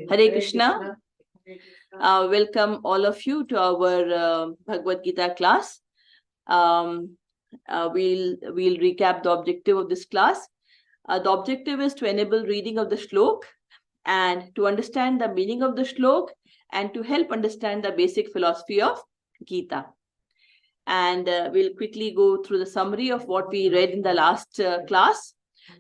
Hare Krishna. Welcome all of you to our Bhagavad Gita class. We'll recap the objective of this class. The objective is to enable reading of the shlok and to understand the meaning of the shlok and to help understand the basic philosophy of Gita. And we'll quickly go through the summary of what we read in the last class.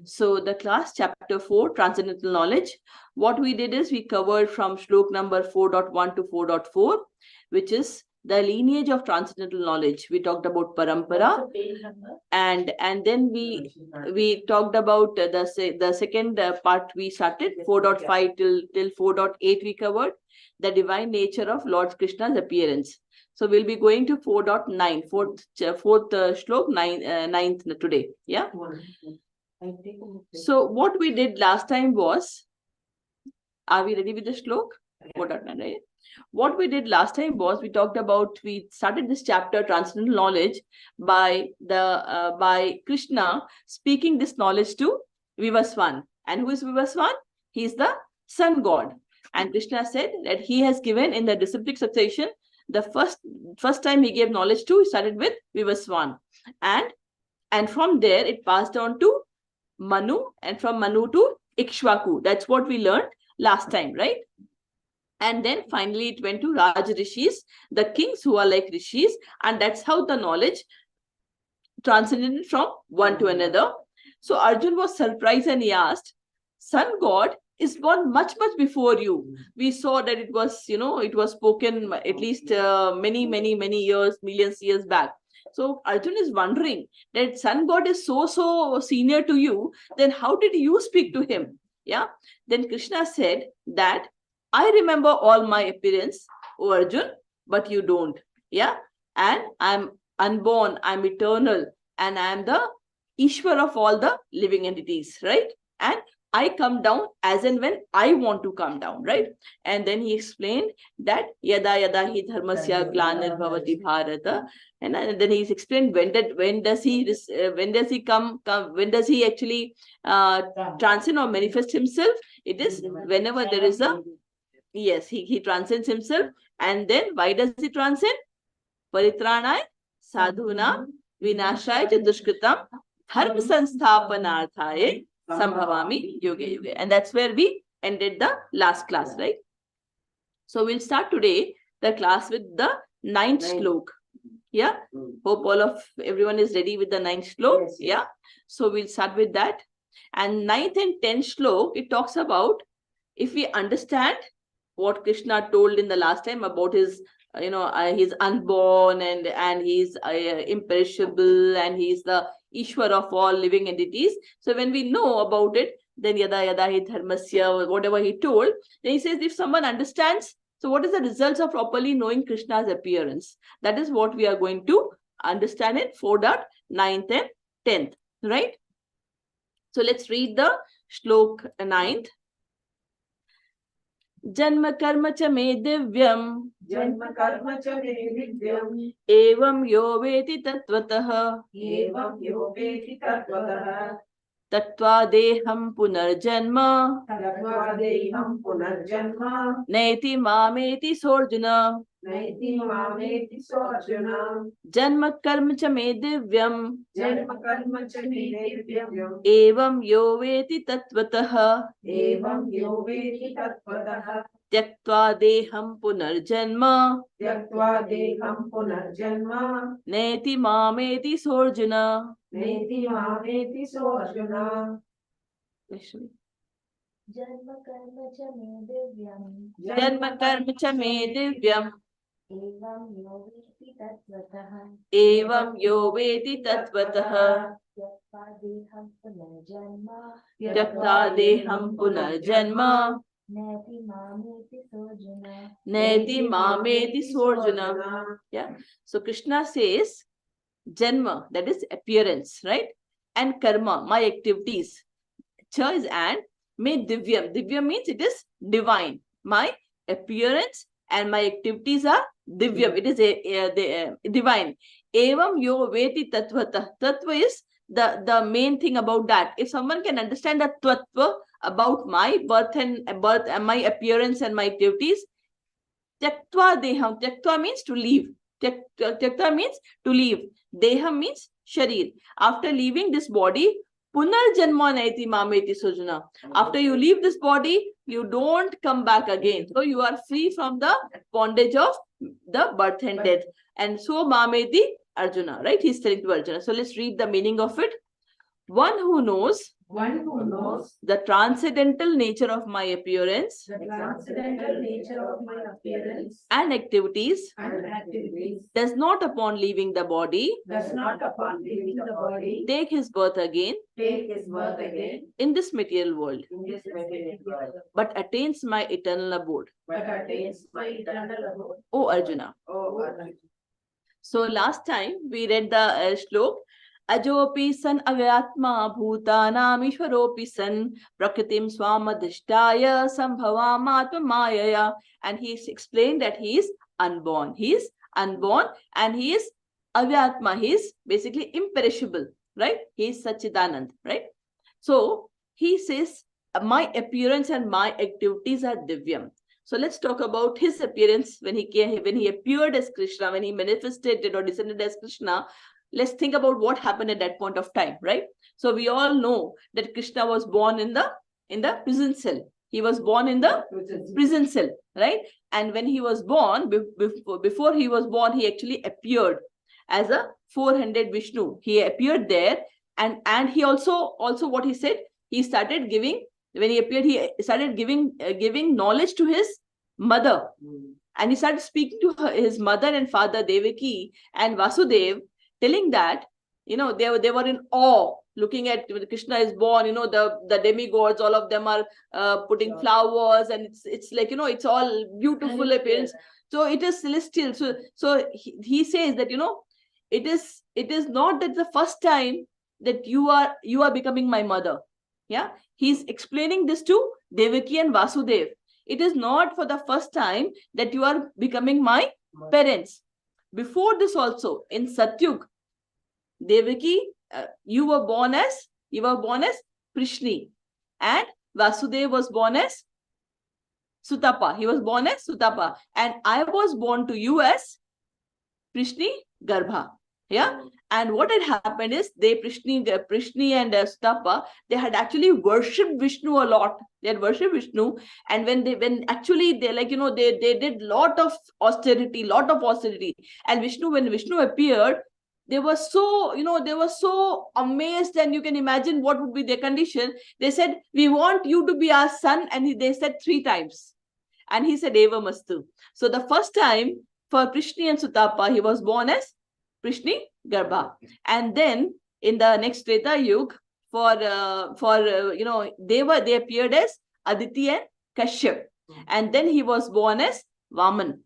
So the class chapter 4, transcendental knowledge. What we did is we covered from shlok number 4.1 to 4.4, which is the lineage of transcendental knowledge. We talked about parampara, and then we talked about the second part. We started 4.5 till 4.8. We covered the divine nature of Lord Krishna's appearance. So we'll be going to 4.9, fourth shlok, ninth today. Yeah. So what we did last time was, are we ready with the shlok? 4.9, right? What we did last time was we started this chapter, transcendental knowledge, by Krishna speaking this knowledge to Vivaswan. And who is Vivaswan? He is the sun god. And Krishna said that he has given in the disciplic succession, the first time he gave knowledge to, he started with Vivaswan. And from there it passed on to Manu, and from Manu to Ikshvaku. That's what we learned last time, right? And then finally it went to Raj Rishis, the kings who are like Rishis, and that's how the knowledge transcended from one to another. So Arjun was surprised and he asked, Sun God is born much before you. We saw that it was, it was spoken at least many years, millions years back. So Arjun is wondering that sun god is so senior to you, then how did you speak to him? Yeah. Then Krishna said that I remember all my appearance, O Arjun, but you don't. Yeah. And I'm unborn, I'm eternal, and I'm the Ishwar of all the living entities, right? And I come down as and when I want to come down, right? And then he explained that yada hi dharmasya glanir bhavati bharata, and then he's explained when does he actually transcend or manifest himself. It is whenever there is he transcends himself. And then why does he transcend? Paritranay sadhuna vinashaya cha dushkritam dharma sansthapanarthaye Sambhavami Yuge. And that's where we ended the last class, right? So we'll start today the class with the 9th shlok. Yeah. Hope everyone is ready with the 9th shlok. Yes. Yeah. So we'll start with that. And 9th and 10th shlok, it talks about if we understand what Krishna told in the last time about his he's unborn and he's imperishable and he's the Ishwar of all living entities. So when we know about it, then yada hi dharmasya, whatever he told, then he says if someone understands, so what is the results of properly knowing Krishna's appearance? That is what we are going to understand in 4.9 and 10th, right? So let's read the shlok 9th. जन्म कर्म च मे दिव्यम एवं यो वेति तत्वतः तत्वादेहं पुनर्जन्म नैति मामेति सोऽर्जुन जन्म कर्म च मे दिव्यम एवं यो वेति तत्वतः त्यक्त्वा देहं पुनर्जन्म नेति मामेति सोऽर्जुन जन्म कर्म च मे दिव्यम एवं यो वेति तत्वतः त्यक्त्वा देहं पुनर्जन्म Neti mameti soarjuna. Yeah. So Krishna says Janma, that is appearance, right? And karma, my activities. Cha is and, me divyam. Divyam means it is divine. My appearance and my activities are divyam. It is divine. Evam yo veti tattvata. Tattva is the main thing about that. If someone can understand the tattva about my birth and my appearance and my activities. Tyaktva deham. Tyaktva means to leave. Tyaktva means to leave. Deham means sharir. After leaving this body, punarjanma naiti mameti sujana. After you leave this body, you don't come back again. So you are free from the bondage of the birth and death. And so mameti Arjuna, right? He's telling to Arjuna. So let's read the meaning of it. One who knows the transcendental nature of my appearance, and activities, does not upon leaving the body, take his birth again, in this material world, but attains my eternal abode. O Arjuna. So last time we read the shlok. Ajopi san avyatma bhutanam ishwaropi san prakritim swamadhishtaya sambhavamatma mayaya. And he explained that he is unborn. He is unborn and he is avyatma. He is basically imperishable, right? He is Sachidanand, right? So he says, my appearance and my activities are divyam. So let's talk about his appearance when he appeared as Krishna, when he manifested or descended as Krishna. Let's think about what happened at that point of time, right? So we all know that Krishna was born in the prison cell. He was born in the prison cell, right? And when he was born, before he was born, he actually appeared as a four-handed Vishnu. He appeared there, and he also what he said, he started giving. When he appeared, he started giving knowledge to his mother, and he started speaking to his mother and father Devaki and Vasudev, telling that, they were in awe, looking at when Krishna is born. The demigods, all of them are putting flowers, and it's like, it's all beautiful appearance. So it is celestial. So he says that, it is not that the first time that you are becoming my mother. Yeah, he's explaining this to Devaki and Vasudev. It is not for the first time that you are becoming my parents. Before this also, in Satyug, Devaki, you were born as Prishni, and Vasudev was born as Sutapa. He was born as Sutapa, and I was born to you as Prishni Garbha. Yeah. And what had happened is Prishni and Sutapa, they had actually worshipped Vishnu a lot. They had worshipped Vishnu, and when actually they did lot of austerity. And when Vishnu appeared, they were so amazed, and you can imagine what would be their condition. They said, we want you to be our son, and they said 3 times, and he said Eva Mastu. So the first time for Prishni and Sutapa, he was born as Prishni Garbha, and then in the next Treta Yuga, they appeared as Aditi and Kashyap, and then he was born as Vamana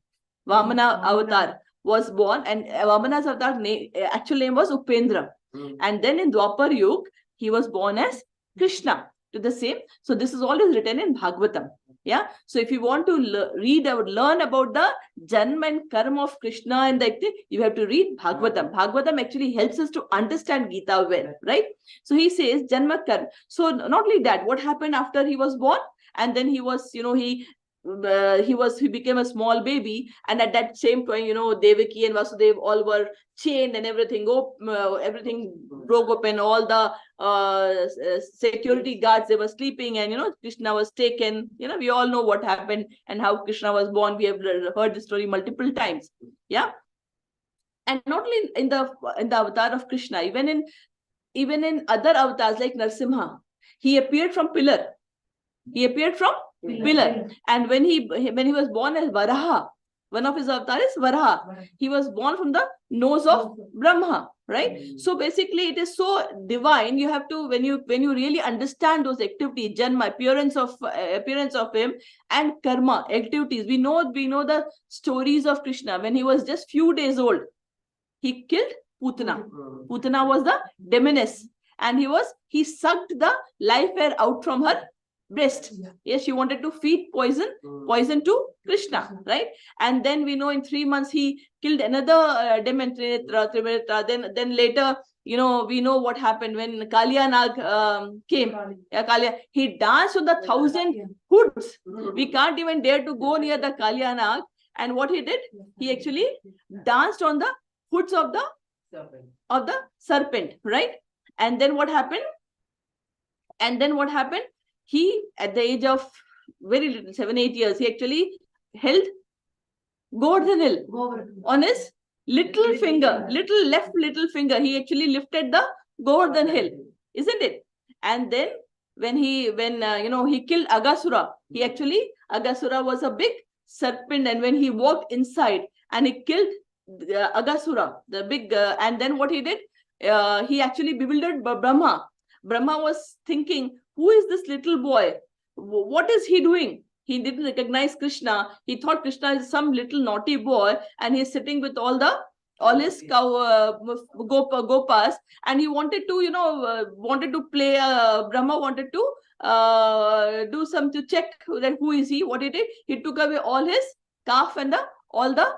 avatar was born, and Vamana's avatar actual name was Upendra, and then in Dwapar Yuga he was born as Krishna, to the same. So this is all written in Bhagavatam. Yeah. So if you want to learn about the Janma and Karma of Krishna and you have to read Bhagavatam. Bhagavatam actually helps us to understand Gita well, right? So he says Janma Karma. So not only that, what happened after he was born, and then he was, he became a small baby, and at that same point, Devaki and Vasudev all were chained, and everything broke open. All the security guards, they were sleeping, and Krishna was taken. We all know what happened and how Krishna was born. We have heard the story multiple times. Yeah. And not only in the avatar of Krishna, even in other avatars like Narsimha, he appeared from pillar. And when he was born as Varaha, one of his avatars is Varaha. He was born from the nose of Brahma, right? So basically, it is so divine. You have to, when you really understand those activities, Janma, appearance of him, and karma, activities. We know the stories of Krishna. When he was just few days old, he killed Putana. Putana was the demoness, and he sucked the life air out from her breast. Yes, she wanted to feed poison to Krishna, right? And then we know in 3 months he killed another demon, Trinetra. Then later we know what happened when Kalia Nag came. Kalia, he danced on the 1,000 hoods. We can't even dare to go near the Kalia Nag. And what he did, he actually danced on the hoods of the serpent, right? And then what happened? He, at the age of very little, 7-8 years, he actually held Govardhan Hill on his little little finger. He actually lifted the Govardhan Hill, isn't it? And then when he killed Agasura, Agasura was a big serpent, and when he walked inside and he killed Agasura, the big, and then what he did, he actually bewildered Brahma. Brahma was thinking, who is this little boy? What is he doing? He didn't recognize Krishna. He thought Krishna is some little naughty boy, and he's sitting with all his gopas, and he wanted to play. Brahma wanted to do some to check that who is he. What he did, he took away all his calf and all the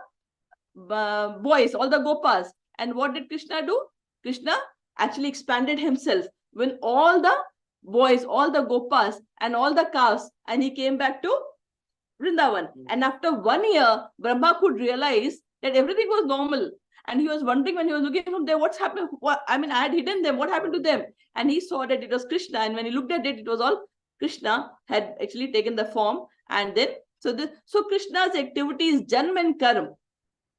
boys, all the gopas. And what did Krishna do? Krishna actually expanded himself when all the boys, all the gopas and all the calves, and he came back to Vrindavan. And after 1 year, Brahma could realize that everything was normal. And he was wondering, when he was looking from there, what's happened? I had hidden them. What happened to them? And he saw that it was Krishna. And when he looked at it, it was all Krishna had actually taken the form. And then, so Krishna's activity is Janma and Karma.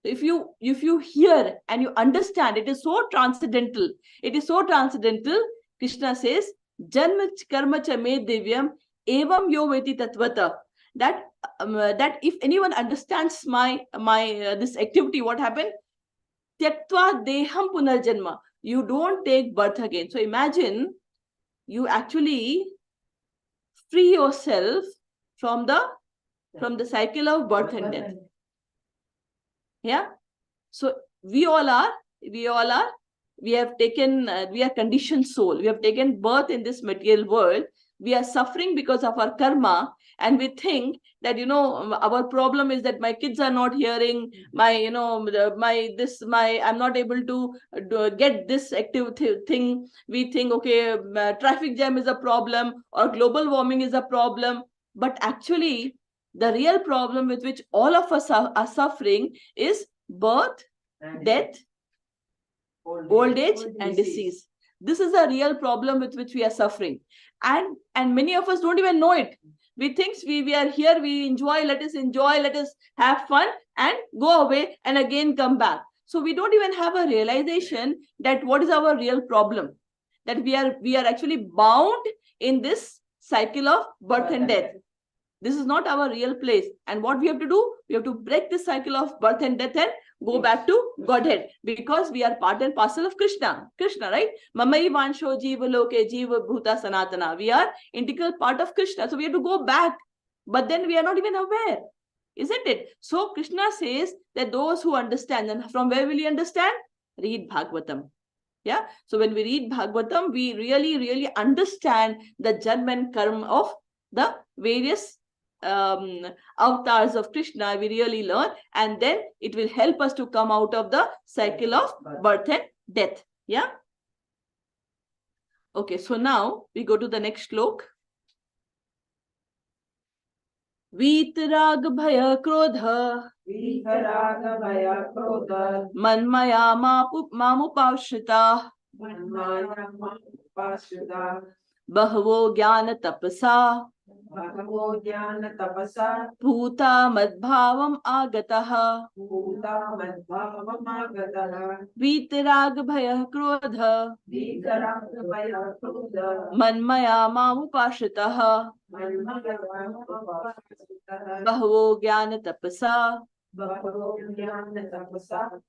If you hear and you understand, it is so transcendental. It is so transcendental. Krishna says, Janma karma cha me divyam evam yo veti tatvata. That if anyone understands my this activity, what happened? Tyaktva deham punarjanma. You don't take birth again. So imagine you actually free yourself from the cycle of birth and death. Yeah. So we have taken, we are conditioned soul. We have taken birth in this material world. We are suffering because of our karma, and we think that our problem is that my kids are not hearing, I'm not able to get this activity thing. We think, okay, traffic jam is a problem, or global warming is a problem. But actually, the real problem with which all of us are suffering is birth, death, old age and disease. This is a real problem with which we are suffering. And many of us don't even know it. We think we are here, we enjoy, let us have fun and go away and again come back. So we don't even have a realization that what is our real problem. That we are actually bound in this cycle of birth and death. This is not our real place. And what we have to do? We have to break this cycle of birth and death and go back to Godhead, because we are part and parcel of Krishna, right? Mamai vansho jiva loke jiva bhuta sanatana. We are integral part of Krishna. So we have to go back. But then we are not even aware, isn't it? So Krishna says that those who understand, and from where will you understand? Read Bhagavatam. Yeah. So when we read Bhagavatam, we really, really understand the janma and karma of the various avatars of Krishna. We really learn, and then it will help us to come out of the cycle of birth and death. Yeah. Okay, so now we go to the next slok. Vitarag bhaya krodha manmaya mamupashrita bahavo jnana tapasa bhuta madbhavam agataha. Vitarag bhaya krodha manmaya mamupashritaha bahavo jnana tapasa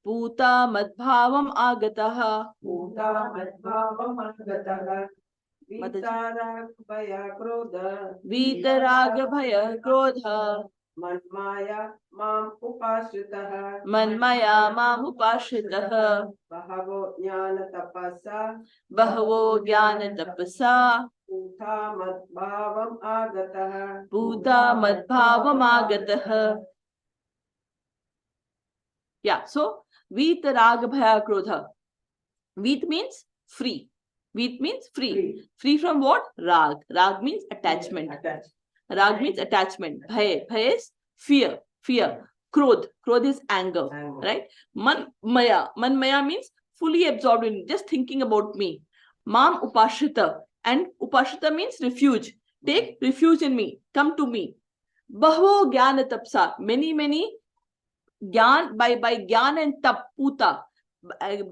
bhuta madbhavam agataha. Vitarag bhaya krodha manmaya mamupashritaha bahavo jnana tapasa bhuta madbhavam agataha. Yeah, so Vitarag bhaya krodha. Vit means free. Veet means free. Free from what? Rag. Rag means attachment. Rag means attachment. Bhay. Bhay is fear. Fear. Krodh. Krodh is anger. Right? Man maya. Man maya means fully absorbed in, just thinking about me. Mam upashrita. And upashrita means refuge. Take refuge in me. Come to me. Bahvo jnana tapsa. Many Gyan, by Gyan and Tap, Puta,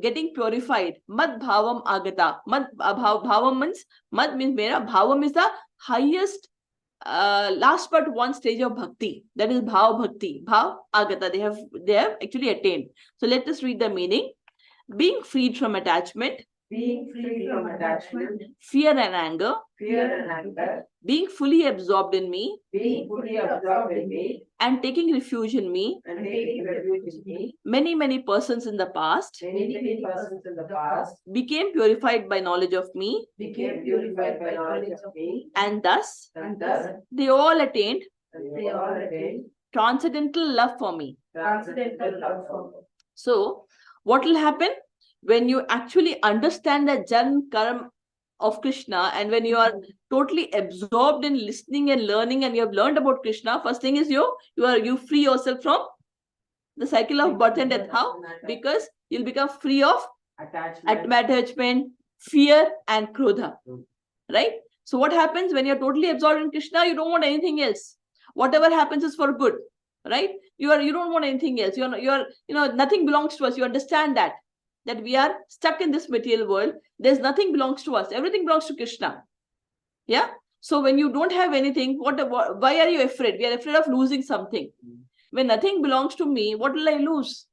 getting purified. Mad Bhavam Agata. Mad Bhavam means, Mad means Mera. Bhavam is the highest, last but one stage of Bhakti. That is Bhav Bhakti. Bhav Agata. They have actually attained. So let us read the meaning. Being freed from attachment. Being free from attachment, Fear and anger. Being fully absorbed in me. And taking refuge in me. Many persons in the past. Became purified by knowledge of me. And thus they all attained transcendental love for me. So, what will happen when you actually understand the Janma Karma of Krishna, and when you are totally absorbed in listening and learning, and you have learned about Krishna? First thing is you free yourself from the cycle of birth and death. How? Because you'll become free of attachment, fear, and krodha. Right? So what happens when you're totally absorbed in Krishna? You don't want anything else. Whatever happens is for good. Right? You don't want anything else. You're nothing belongs to us. You understand that we are stuck in this material world. There's nothing belongs to us. Everything belongs to Krishna. Yeah. So when you don't have anything, why are you afraid? We are afraid of losing something. When nothing belongs to me, what will I lose?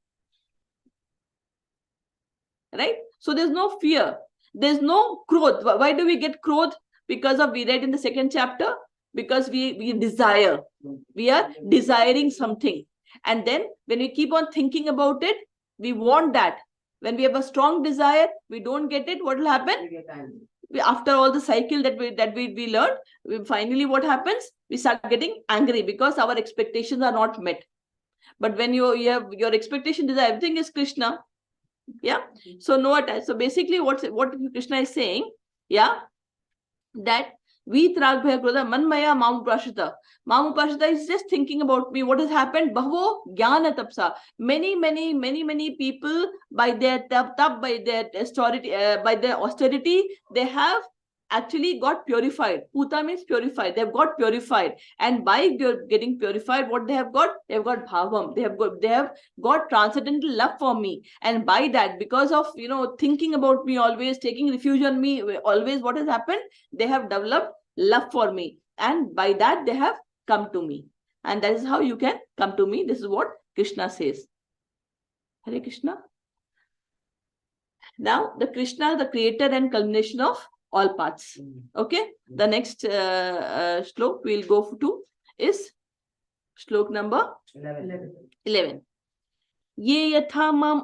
Right? So there's no fear. There's no krodh. Why do we get krodh? Because we read in the second chapter, because we desire. We are desiring something. And then when we keep on thinking about it, we want that. When we have a strong desire, we don't get it. What will happen? After all the cycle that we learned, finally what happens? We start getting angry because our expectations are not met. But when you have your expectation, desire, everything is Krishna. Yeah. So no attach. So basically, what Krishna is saying, yeah, that Veet Rag Bhaya Krodha Manmaya Mamupashita. Mamupashita is just thinking about me. What has happened? Bahvo Jnana Tapsa. Many people, by their tap, by their austerity, they have actually got purified. Puta means purified. They have got purified. And by getting purified, what they have got? They have got bhavam. They have got transcendental love for me. And by that, because of thinking about me always, taking refuge on me always, what has happened? They have developed love for me. And by that, they have come to me. And that is how you can come to me. This is what Krishna says. Hare Krishna. Now, the Krishna, the creator and culmination of all paths. Okay. The next shlok we'll go to is shlok number 11. Ye yatha mam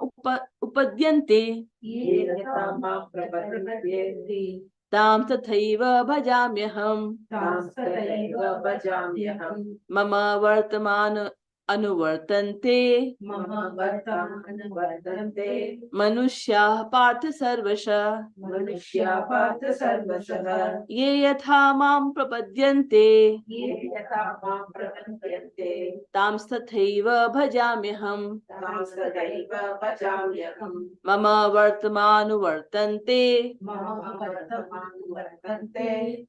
upadyante tam tathaiva bhajamyaham mama vartaman anuvartante manushya partha sarvasha ye yatha mam prapadyante tam tathaiva bhajamyaham mama vartamanu vartante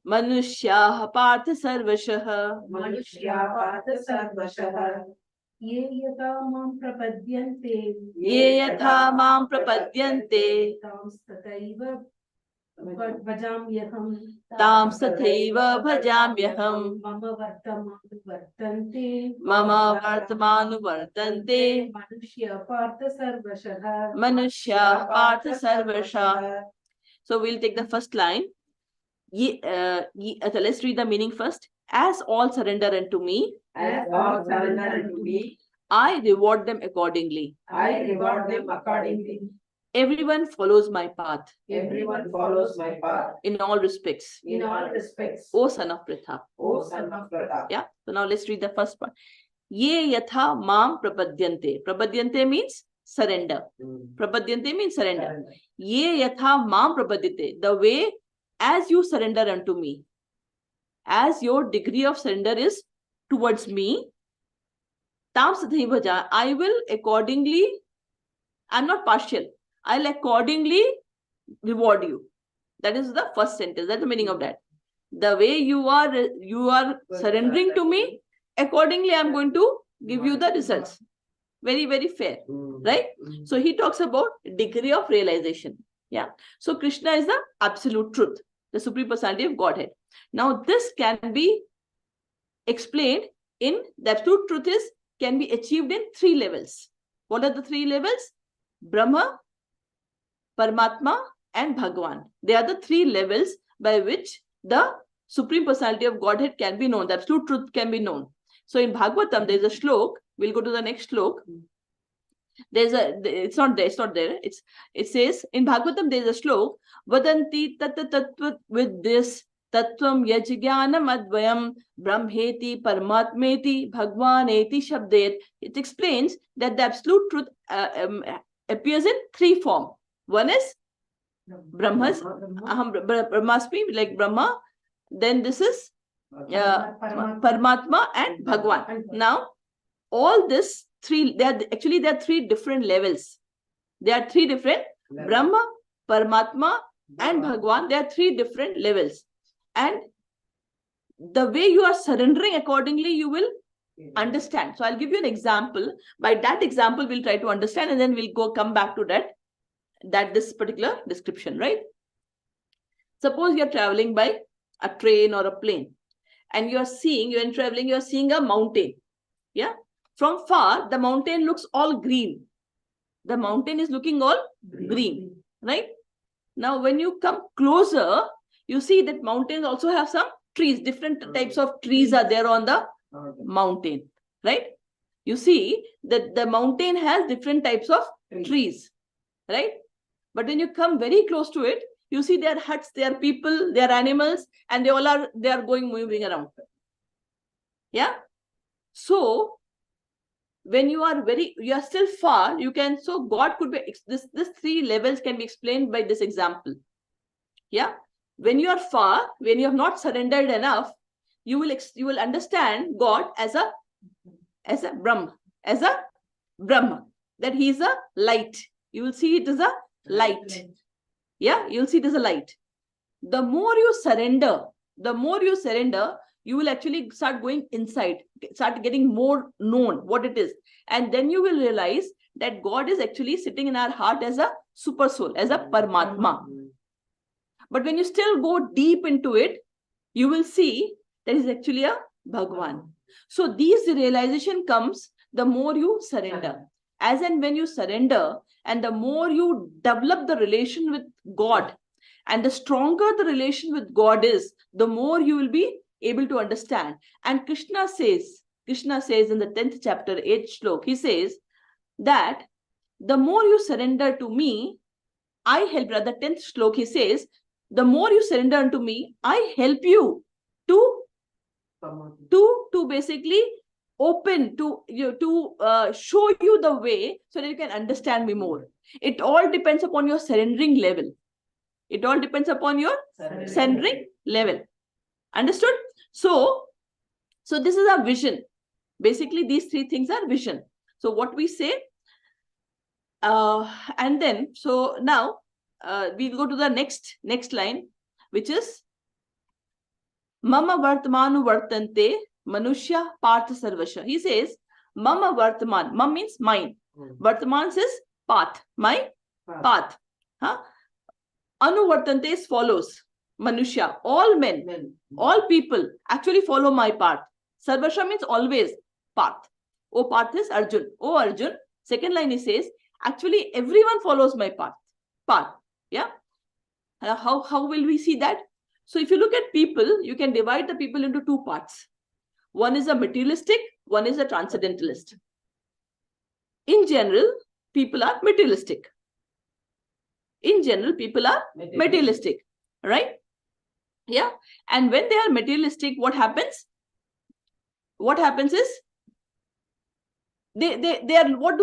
manushya partha sarvashah Ye yatha mam prapadyante tam sathaiva bhajamyaham mama vartamanu vartante manushya partha sarvashah. So we'll take the first line. Let's read the meaning first. As all surrender unto me, I reward them accordingly. Everyone follows my path. In all respects. O son of Pritha. Yeah. So now let's read the first part. Ye yatha mam prapadyante. Prapadyante means surrender. Prapadyante means surrender. Ye yatha mam prapadyate, the way as you surrender unto me, as your degree of surrender is towards me, tam sathaivaja, I will accordingly, I'm not partial, I'll accordingly reward you. That is the first sentence. That's the meaning of that. The way you are surrendering to me, accordingly I'm going to give you the results. Very, very fair, right? So he talks about degree of realization. Yeah. So Krishna is the absolute truth, the supreme personality of Godhead. Now this can be explained in, the absolute truth is can be achieved in 3 levels. What are the 3 levels? Brahma, Paramatma and Bhagwan. They are the 3 levels by which the supreme personality of Godhead can be known, the absolute truth can be known. So in Bhagavatam, there is a shlok. We'll go to the next shlok. There's a, it's not there. It says in Bhagavatam, there is a shlok. Vadanti tattva, with this tattvam yajjnanam advayam brahmeti paramatmeti bhagwaneti shabdet. It explains that the absolute truth appears in 3 forms. One is Brahmasmi, like Brahma. Then this is Paramatma and Bhagwan. Now, all this 3, there are 3 different levels. There are 3 different Brahma, Paramatma and Bhagwan. There are 3 different levels. And the way you are surrendering accordingly, you will understand. So I'll give you an example. By that example, we'll try to understand, and then we'll come back to this particular description, right? Suppose you're traveling by a train or a plane, and you're seeing a mountain. Yeah. From far, the mountain looks all green. The mountain is looking all green, right? Now, when you come closer, you see that mountains also have some trees. Different types of trees are there on the mountain, right? You see that the mountain has different types of trees, right? But when you come very close to it, you see their huts, their people, their animals, and they are moving around. Yeah. So when you are still far, so God could be, this 3 levels can be explained by this example. Yeah. When you are far, when you have not surrendered enough, you will understand God as a Brahma, that he is a light. You will see it as a light. Yeah, you'll see it as a light. The more you surrender, you will actually start going inside, start getting more known what it is. And then you will realize that God is actually sitting in our heart as a super soul, as a Paramatma. But when you still go deep into it, you will see that is actually a Bhagwan. So these realization comes the more you surrender. As and when you surrender, and the more you develop the relation with God, and the stronger the relation with God is, the more you will be able to understand. And Krishna says in the 10th chapter, 8th shlok, he says that the more you surrender to me, I help you. The 10th shlok, he says, the more you surrender unto me, I help you to basically open, to show you the way so that you can understand me more. It all depends upon your surrendering level. It all depends upon your surrendering level. Understood? So this is a vision. Basically, these 3 things are vision. So what we say, and then, so now we'll go to the next line, which is Mama Vartamanu Vartante Manushya Partha Sarvasha. He says, Mama Vartaman. Mam means mine. Vartaman says path. My path. Huh? Anu Vartante follows. Manushya. All men, all people actually follow my path. Sarvasha means always path. O path is Arjun. O Arjun. Second line he says, actually everyone follows my path. Yeah. How will we see that? So if you look at people, you can divide the people into 2 parts. One is a materialistic, one is a transcendentalist. In general, people are materialistic. Right? Yeah. And when they are materialistic, what happens? What happens is They are, what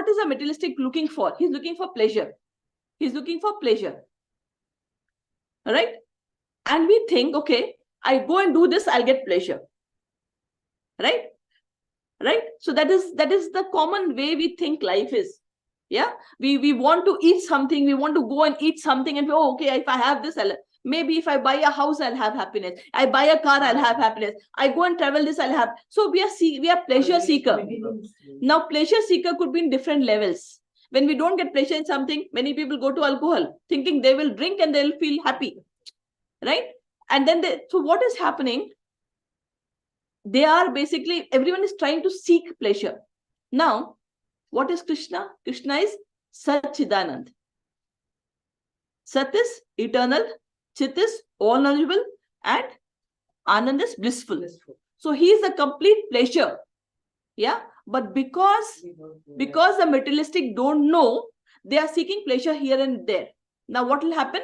is a materialistic looking for? He's looking for pleasure. He's looking for pleasure. Right? And we think, okay, I go and do this, I'll get pleasure. Right? Right? So that is the common way we think life is. Yeah, we want to eat something, we want to go and eat something, and oh, okay, if I have this, maybe if I buy a house, I'll have happiness. I buy a car, I'll have happiness. I go and travel this, I'll have. So we are pleasure seeker. Now, pleasure seeker could be in different levels. When we don't get pleasure in something, many people go to alcohol, thinking they will drink and they'll feel happy, right? And then so what is happening? They are basically, everyone is trying to seek pleasure. Now, what is Krishna? Krishna is Satchidanand. Sat is eternal, Chit is all knowledgeable, and Anand is blissful. So he is a complete pleasure. Yeah, but because the materialistic don't know, they are seeking pleasure here and there. Now, what will happen?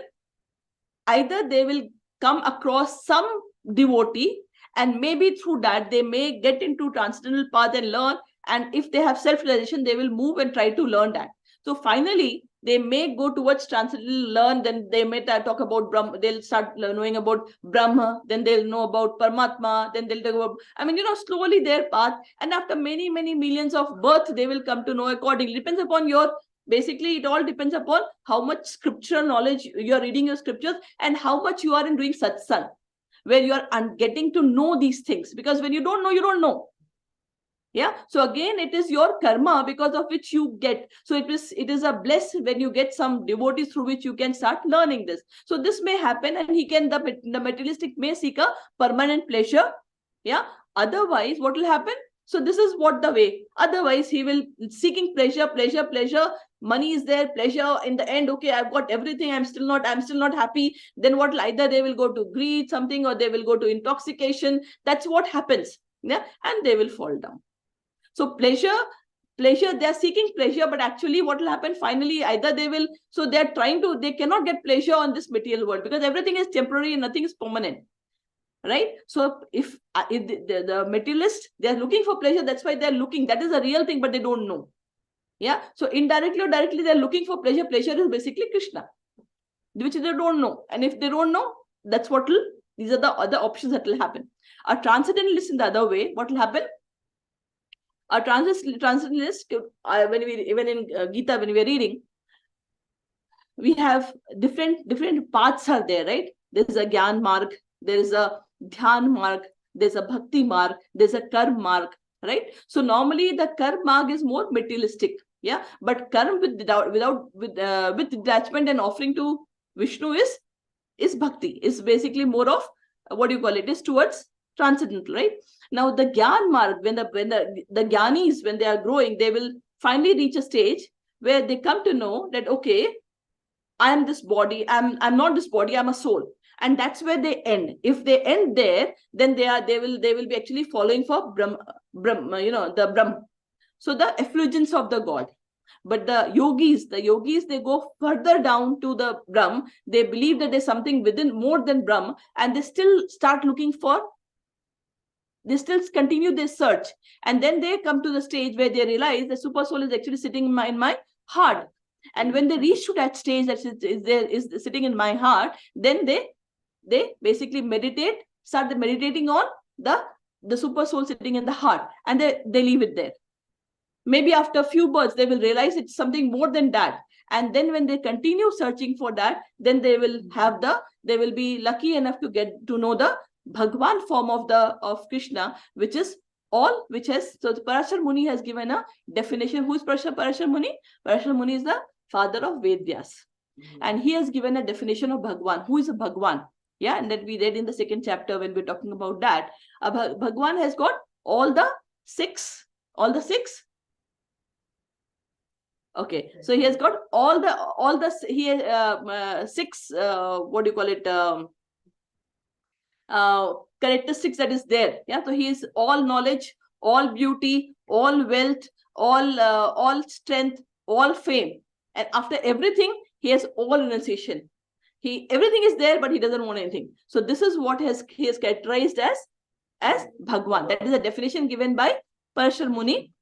Either they will come across some devotee, and maybe through that they may get into transcendental path and learn. And if they have self-realization, they will move and try to learn that. So finally, they may go towards transcendental learn, then they may talk about Brahma, they'll start knowing about Brahma, then they'll know about Paramatma, then they'll talk about, slowly their path. And after many, many millions of births, they will come to know accordingly. Depends upon basically, it all depends upon how much scriptural knowledge you are reading your scriptures and how much you are in doing satsang, where you are getting to know these things. Because when you don't know, you don't know. Yeah. So again, it is your karma because of which you get. So it is a bliss when you get some devotees through which you can start learning this. So this may happen, and the materialistic may seek a permanent pleasure. Yeah. Otherwise, what will happen? So this is what the way. Otherwise, he will seeking pleasure. Money is there, pleasure. In the end, okay, I've got everything. I'm still not happy. Then what? Either they will go to greed, something, or they will go to intoxication. That's what happens. Yeah, and they will fall down. So pleasure, they are seeking pleasure, but actually what will happen finally? Either they cannot get pleasure on this material world because everything is temporary and nothing is permanent. Right? So if the materialist, they are looking for pleasure, that's why they're looking. That is a real thing, but they don't know. Yeah. So indirectly or directly, they're looking for pleasure. Pleasure is basically Krishna, which they don't know. And if they don't know, these are the other options that will happen. A transcendentalist in the other way, what will happen? A transcendentalist, even in Gita, when we are reading, we have different paths are there, right? There's a Gyan marg, there is a Dhyan marg, there's a Bhakti marg, there's a Karma marg, right? So normally the Karma marg is more materialistic, yeah. But Karma with detachment and offering to Vishnu is Bhakti, is basically more of is towards transcendental, right? Now the Gyan marg, when the Gyanis, when they are growing, they will finally reach a stage where they come to know that, okay, I am this body, I'm not this body, I'm a soul. And that's where they end. If they end there, then they will be actually following for the Brahm. So the effulgence of the God. But the yogis, they go further down to the Brahm. They believe that there's something within more than Brahm, and they still start looking for. They still continue their search, and then they come to the stage where they realize the super soul is actually sitting in my heart. And when they reach to that stage that is sitting in my heart, then they basically start meditating on the super soul sitting in the heart, and they leave it there. Maybe after a few births, they will realize it's something more than that. And then when they continue searching for that, then they will be lucky enough to get to know the Bhagwan form of Krishna, so Parashar Muni has given a definition. Who is Parashar Muni? Parashar Muni is the father of Vedyas. And he has given a definition of Bhagwan. Who is a Bhagwan? Yeah, and that we read in the second chapter when we're talking about that. Bhagwan has got all the six. Okay, so he has got six, characteristics that is there. Yeah, so he is all knowledge, all beauty, all wealth, all strength, all fame, and after everything he has all renunciation. Everything is there, but he doesn't want anything. So this is what he is characterized as Bhagwan. That is a definition given by Parashar Muni.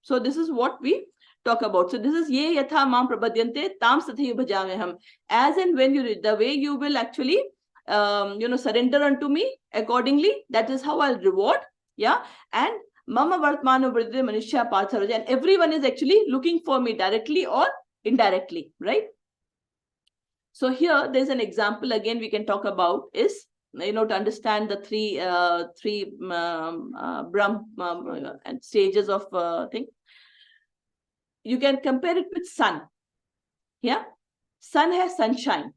So this is what we talk about. So this is ye yatha mam prapadyante tam sathaiva bhajameham. As and when you, the way you will actually surrender unto me accordingly, that is how I'll reward. Yeah. And mama vartmano vridhe manishya patharaja, and everyone is actually looking for me directly or indirectly, right? So here there's an example again we can talk about is, to understand the three Brahm and stages of thing. You can compare it with sun. Yeah, sun has sunshine.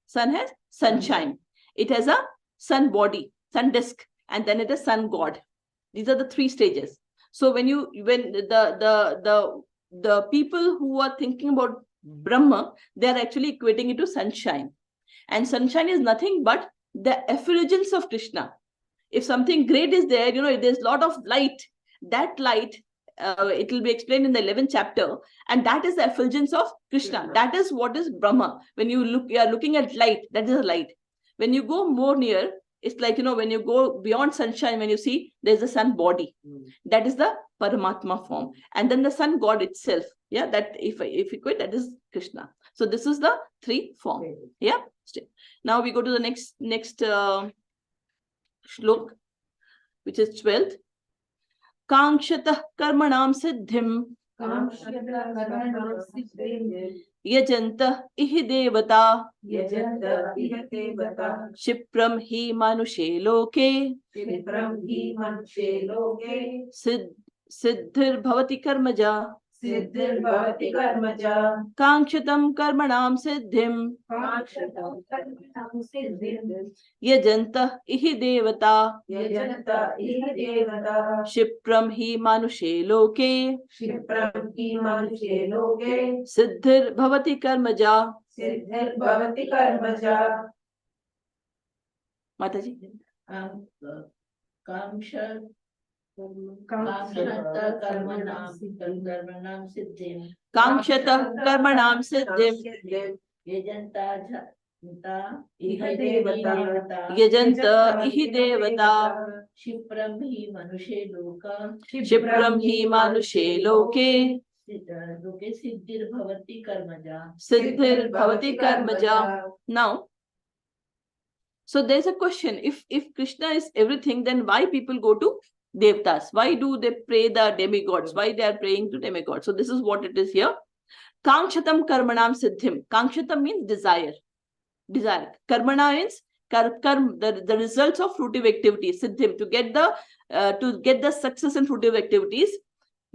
Sun has sunshine. It has a sun body, sun disk, and then it is sun god. These are the three stages. So when the people who are thinking about Brahma, they are actually equating it to sunshine. And sunshine is nothing but the effulgence of Krishna. If something great is there, there's a lot of light. That light, it will be explained in the 11th chapter, and that is the effulgence of Krishna. That is what is Brahma. When you are looking at light, that is a light. When you go more near, it's like, when you go beyond sunshine, when you see there's a sun body, that is the Paramatma form. And then the sun god itself, yeah, that if equate, that is Krishna. So this is the three form. Yeah. Now we go to the next shlok, which is 12th. Kangshatah karmanam siddhim yajantah ihi devata Shipram hi manushe loke siddhir bhavati karmaja Kangshatam karmanam siddhim yajantah ihi devata Shipram hi manushe loke siddhir bhavati karmaja. Mataji. Kangshatah karmanam siddhim yajanta ihi devata Shipram hi manushe loke siddhir bhavati karmaja. Now, so there's a question. If Krishna is everything, then why people go to Devtas? Why do they pray the demigods? Why they are praying to demigods? So this is what it is here. Kangshatam karmanam siddhim. Kangshatam means desire. Desire. Karmana means the results of fruitive activities. Siddhim, to get the success in fruitive activities.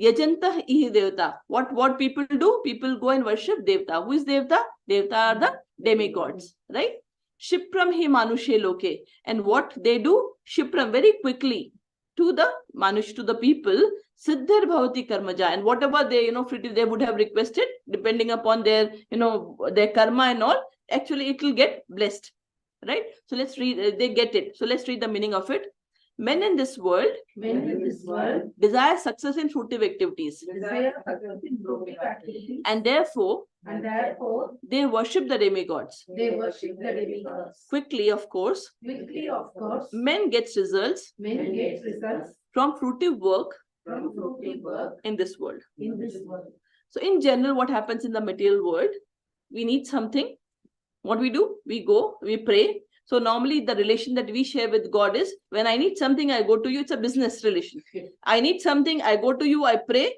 Yajantah ihi devata. What people do? People go and worship Devta. Who is Devta? Devta are the demigods, right? Shipram hi manushe loke. And what they do? Shipram, very quickly, to the manush, to the people, siddhir bhavati karmaja. And whatever they, they would have requested, depending upon their, their karma and all, actually it will get blessed, right? So let's read, they get it. So let's read the meaning of it. Men in this world desire success in fruitive activities. And therefore, they worship the demigods. Quickly, of course. Men gets results from fruitive work in this world. So in general, what happens in the material world? We need something. What we do? We go, we pray. So normally the relation that we share with God is, when I need something, I go to you. It's a business relation. I need something, I go to you, I pray.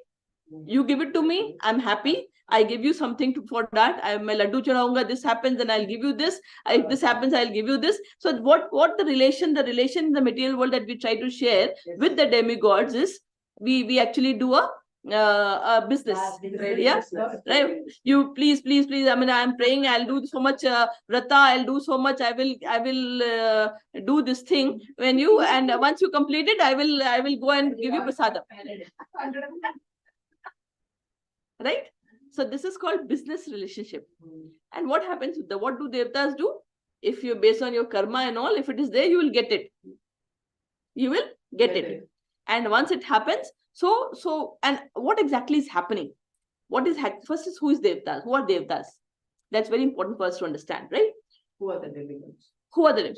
You give it to me, I'm happy. I give you something for that. I'm a laddu chadaunga. This happens, then I'll give you this. If this happens, I'll give you this. So what the relation in the material world that we try to share with the demigods is, we actually do a business. Yeah, right. You please. I mean, I'm praying. I'll do so much vrata. I'll do so much. I will do this thing. When you, and once you complete it, I will go and give you prasadam. Right. So this is called business relationship. And what happens with what do devtas do? If you, based on your karma and all, if it is there, you will get it. You will get it. And once it happens, so and what exactly is happening? First is, who is devtas? Who are devtas? That's very important for us to understand, right? Who are the demigods?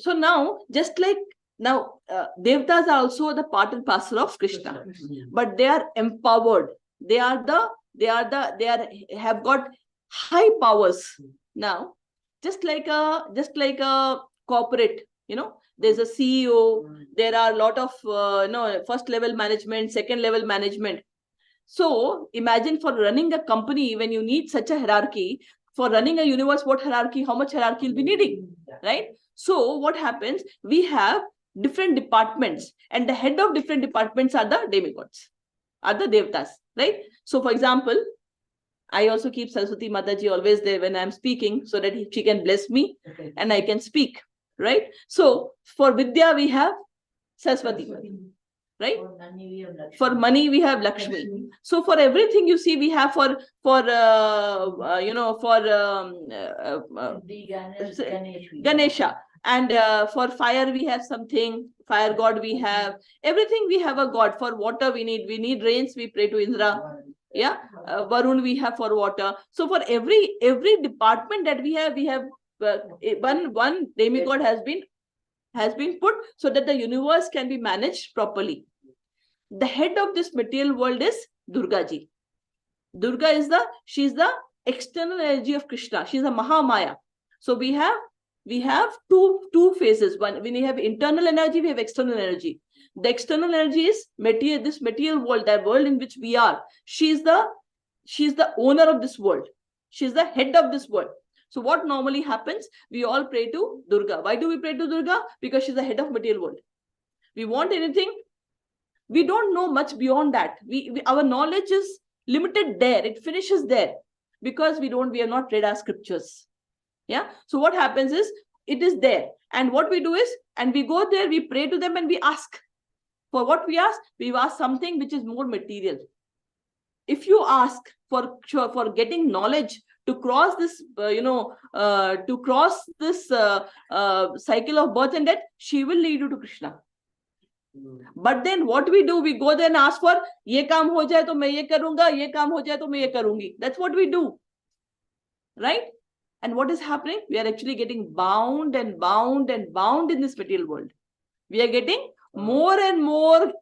So now, just like Now, Devtas are also the part and parcel of Krishna, but they are empowered. They have got high powers. Now, just like a corporate, there's a CEO, there are a lot of first level management, second level management. So imagine, for running a company, when you need such a hierarchy, for running a universe, what hierarchy, how much hierarchy you'll be needing, right? So what happens? We have different departments, and the head of different departments are the demigods, are the devtas, right? So for example, I also keep Saraswati Mataji always there when I'm speaking, so that she can bless me and I can speak, right? So for Vidya, we have Saraswati, right? For money, we have Lakshmi. So for everything, you see, we have for Ganesha. And for fire, we have something, fire god we have. Everything we have a god. For water, we need rains, we pray to Indra. Yeah, Varun we have for water. So for every department that we have one demigod has been put, so that the universe can be managed properly. The head of this material world is Durga ji. Durga is she's the external energy of Krishna. She's a Mahamaya. So we have two phases. One, when we have internal energy, we have external energy. The external energy is material, this material world, that world in which we are. She's the owner of this world. She's the head of this world. So what normally happens? We all pray to Durga. Why do we pray to Durga? Because she's the head of material world. We want anything, we don't know much beyond that. Our knowledge is limited there. It finishes there, because we have not read our scriptures. Yeah. So what happens is, it is there. And what we do is, and we go there, we pray to them, and we ask. For what we ask? We ask something which is more material. If you ask for getting knowledge to cross this, cycle of birth and death, she will lead you to Krishna. But then what we do, we go there and ask for, ye kaam ho jaye to main ye karunga, ye kaam ho jaye to main ye karungi. That's what we do, right? And what is happening? We are actually getting bound and bound and bound in this material world. We are getting more and more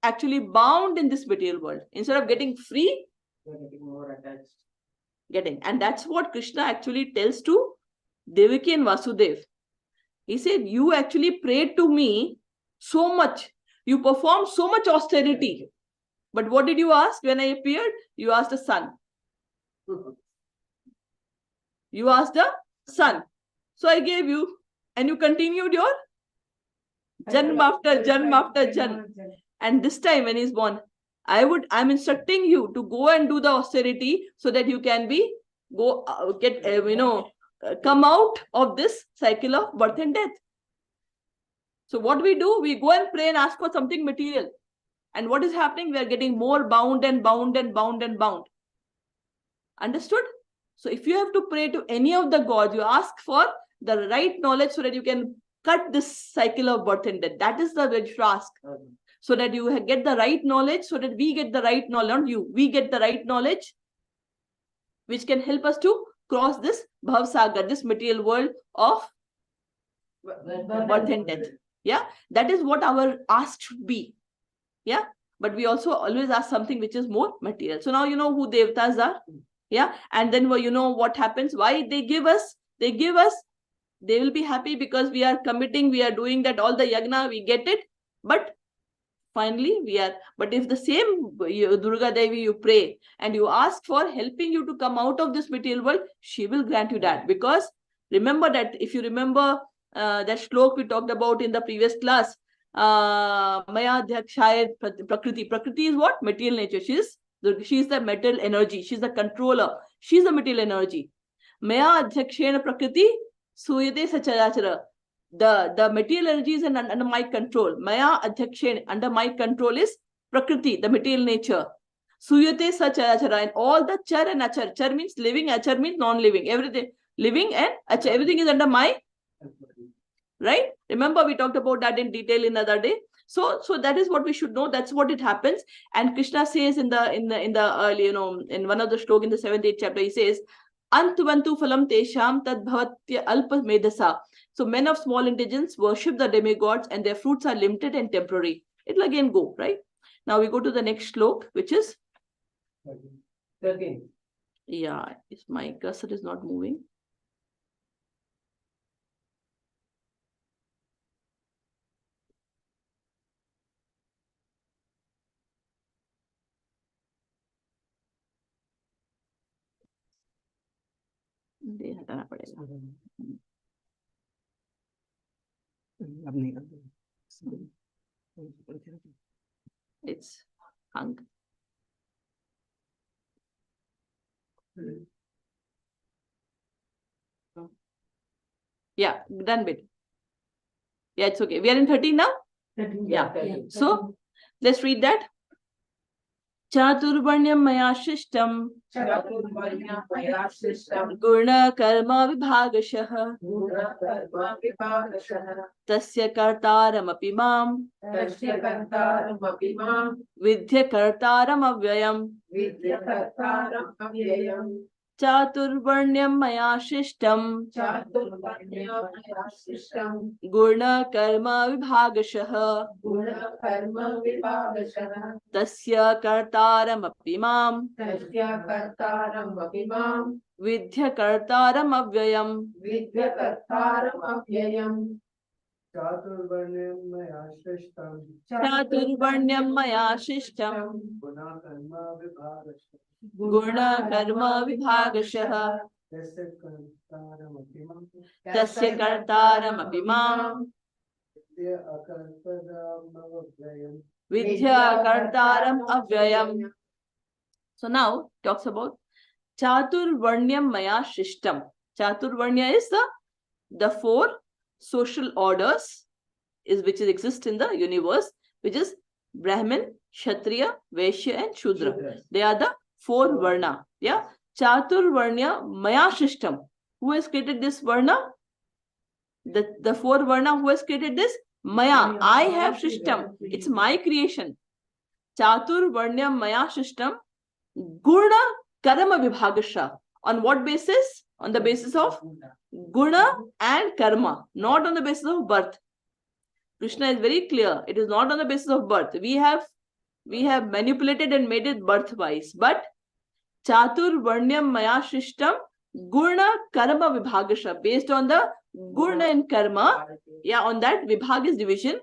actually bound in this material world. Instead of getting free, we are getting more attached. And that's what Krishna actually tells to Devaki and Vasudev. He said, you actually prayed to me so much. You performed so much austerity. But what did you ask when I appeared? You asked a son. You asked a son. So I gave you, and you continued your janm after janm after janm. And this time when he's born, I'm instructing you to go and do the austerity, so that you can come out of this cycle of birth and death. So what we do, we go and pray and ask for something material. And what is happening? We are getting more bound and bound and bound and bound. Understood? So if you have to pray to any of the gods, you ask for the right knowledge, so that you can cut this cycle of birth and death. That is the way you should ask. So that you get the right knowledge, so that we get the right knowledge, not you. We get the right knowledge, which can help us to cross this Bhav Sagar, this material world of birth and death. Yeah, that is what our ask should be. Yeah, but we also always ask something which is more material. So now you know who Devtas are. Yeah, and then you know what happens. Why they give us? They will be happy because we are committing, we are doing that, all the yagna, we get it. But finally but if the same Durga Devi you pray and you ask for helping you to come out of this material world, she will grant you that. Because remember that, if you remember that shlok we talked about in the previous class, Maya Dhyakshaye Prakriti. Prakriti is what? Material nature. She's the metal energy. She's the controller. She's the material energy. Maya Adhyakshena Prakriti Suyate Sacharachara. The material energy is under my control. Maya Adhyakshena, under my control is Prakriti, the material nature. Suyate Sacharachara, and all the char and achar. Char means living, achar means non-living. Everything living and achar, everything is under my, right? Remember we talked about that in detail in another day. So that is what we should know. That's what it happens. And Krishna says in the early, in one of the shlokas in the 7th, 8th chapter, he says, Antvantu phalam tesham tad bhavatya alpa medasa So men of small intelligence worship the demigods and their fruits are limited and temporary. It'll again go, right? Now we go to the next shlok, which is 13. Yeah, if my cursor is not moving. ये हटाना पड़ेगा. अब नहीं करते. It's hung. Yeah, done bit. Yeah, it's okay. We are in 13 now. Yeah. So let's read that. Chaturvarnyam maya shishtam Chaturvarnya maya shishtam guna karma vibhagashah guna karma vibhagashah tasya kartaram api mam tasya kartaram abhimam vidya kartaram avyayam vidya kartaram avyayam Chaturvarnyam maya shishtam Chaturvarnya maya shishtam guna karma vibhagashah guna karma vibhagashah tasya kartaram api mam tasya kartaram abhimam vidya kartaram avyayam vidya kartaram avyayam चातुर्वर्ण्यं मया सृष्टं Chaturvarnyam maya shishtam गुणाकर्मा विभागश्च guna karma vibhagashah यस्य कर्तारमपि मां tasya kartaram api mam विद्य अकल्पदामव्ययम् vidya kartaram avyayam. So now talks about Chaturvarnyam maya shishtam. Chaturvarnya is the four social orders which exist in the universe, which is Brahmin, Kshatriya, Vaishya and Shudra. They are the four varna. Yeah. Chaturvarnya maya shishtam. Who has created this varna? The four varna. Who has created this? Maya. I have shishtam. It's my creation. Chaturvarnyam maya shishtam guna karma vibhagasha. On what basis? On the basis of guna and karma, not on the basis of birth. Krishna is very clear. It is not on the basis of birth. We have manipulated and made it birth-wise. But Chaturvarnyam maya shishtam guna karma vibhagasha. Based on the guna and karma, yeah, on that vibhag is division.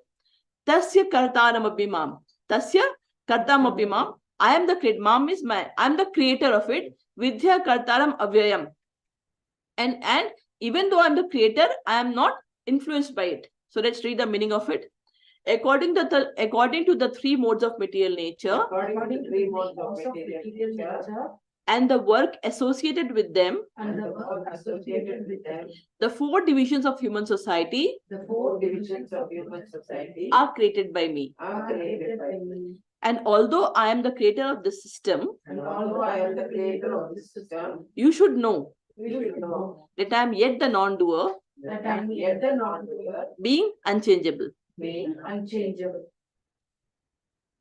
Tasya kartaram abhimam. Tasya kartam abhimam. I am the creator. Mam is I am the creator of it. Vidya kartaram avyayam. And even though I am the creator, I am not influenced by it. So let's read the meaning of it. According to the three modes of material nature According to three modes of material nature and the work associated with them, and the work associated with them, the four divisions of human society the four divisions of human society are created by me. are created by me. And although I am the creator of this system, And although I am the creator of this system, you should know we should know that I am yet the non-doer, that I am yet the non-doer, being unchangeable. being unchangeable.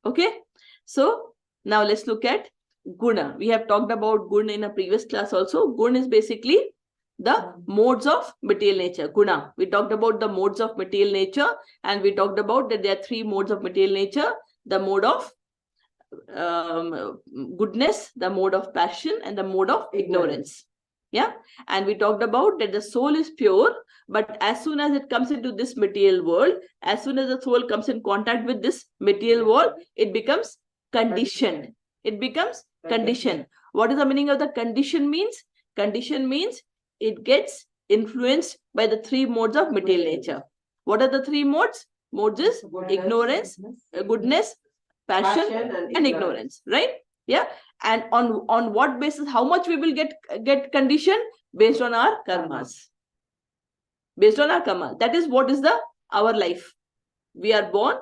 Okay, so now let's look at guna. We have talked about guna in a previous class also. Guna is basically the modes of material nature. Guna. We talked about the modes of material nature, and we talked about that there are three modes of material nature: the mode of goodness, the mode of passion, and the mode of ignorance. Yeah, and we talked about that the soul is pure, but as soon as it comes into this material world, as soon as the soul comes in contact with this material world, it becomes conditioned. It becomes conditioned. What is the meaning of the condition means? Condition means it gets influenced by the three modes of material nature. What are the three modes? Modes is ignorance, goodness, passion, and ignorance, right? Yeah. And on what basis, how much we will get conditioned? Based on our karmas. Based on our karma. That is what is our life. We are born,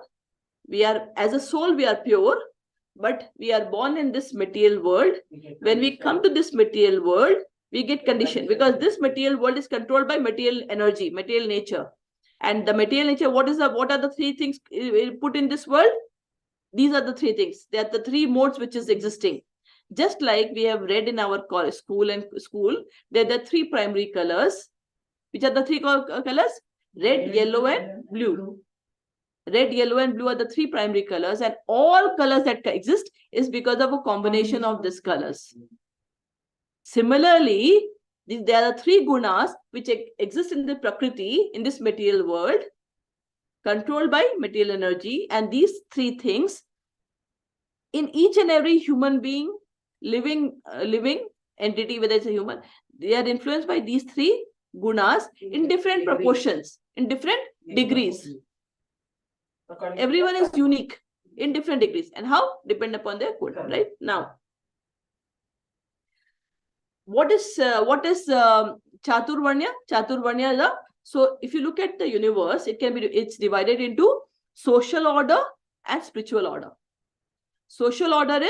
as a soul, we are pure, but we are born in this material world. When we come to this material world, we get conditioned, because this material world is controlled by material energy, material nature. And the material nature, what are the three things put in this world? These are the three things. They are the three modes which is existing. Just like we have read in our school, there are the three primary colors. Which are the three colors? Red, yellow, and blue. Red, yellow, and blue are the three primary colors, and all colors that exist is because of a combination of these colors. Similarly, there are three gunas which exist in the Prakriti, in this material world, controlled by material energy, and these three things in each and every human being, living entity, whether it's a human, they are influenced by these three gunas in different proportions, in different degrees. Everyone is unique in different degrees, and how? Depend upon their guna, right? Now, what is Chaturvarnya? Chaturvarnya is a, so if you look at the universe, it's divided into social order and spiritual order. Social order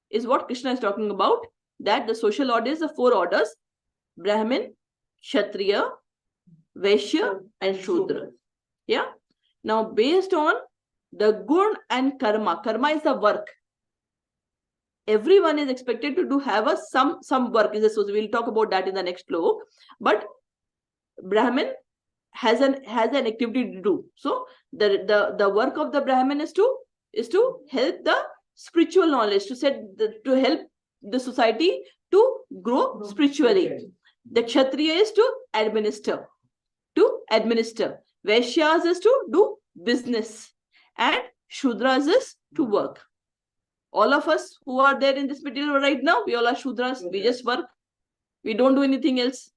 is what Krishna is talking about, that the social order is the four orders: Brahmin, Kshatriya, Vaishya, and Shudra. Yeah. Now, based on the gun and karma, karma is the work. Everyone is expected to have some work. So we'll talk about that in the next flow. But Brahmin has an activity to do. So the work of the Brahmin is to help the spiritual knowledge, to help the society to grow spiritually. The Kshatriya is to administer. Vaishyas is to do business, and Shudras is to work. All of us who are there in this material right now, we all are Shudras. We just work. We don't do anything else.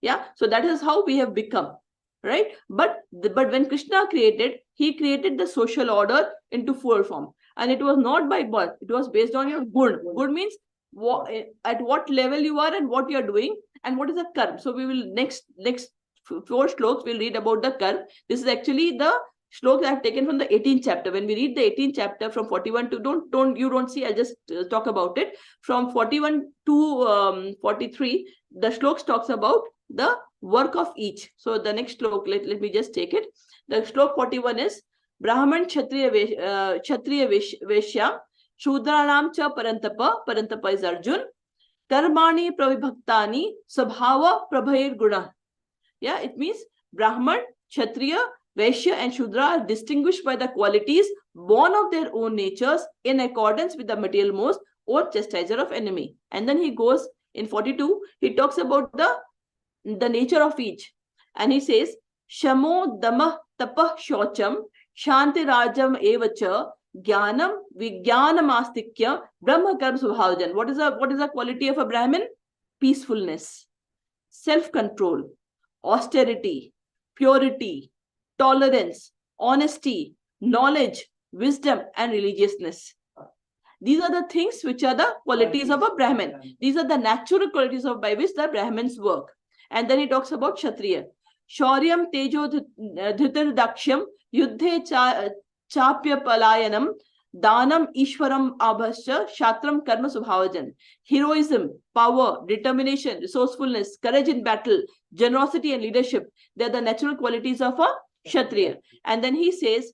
Yeah. So that is how we have become, right? But when Krishna created, he created the social order into four form, and it was not by birth. It was based on your gun. Gun means at what level you are and what you are doing, and what is the karma. So we will next 4 shloks we'll read about the karma. This is actually the shlokas I have taken from the 18th chapter. When we read the 18th chapter from 41 to don't see, I'll just talk about it. From 41 to 43, the shloks talks about the work of each. So the next shlok, let me just take it. The shlok 41 is Brahman, Kshatriya, Vaishya, Shudranam cha Parantapa is Arjun, Karmani Pravibhaktani, Sabhava Prabhair Guna. Yeah, it means Brahman, Kshatriya, Vaishya, and Shudra are distinguished by the qualities born of their own natures in accordance with the material most or chastiser of enemy. And then he goes in 42, he talks about the nature of each. And he says, Shamo Damah Tapah Shocham, Shanti Rajam Evacha, Jnanam Vijnanam Astikya, Brahma Karma Subhavajan. What is the quality of a Brahmin? Peacefulness, self-control, austerity, purity, tolerance, honesty, knowledge, wisdom, and religiousness. These are the things which are the qualities of a Brahmin. These are the natural qualities by which the Brahmins work. And then he talks about Kshatriya. Shauryam tejo dhritar daksham yuddhe chapya palayanam danam ishwaram abhasya shatram karma subhavajan. Heroism, power, determination, resourcefulness, courage in battle, generosity, and leadership. They are the natural qualities of a Kshatriya. And then he says,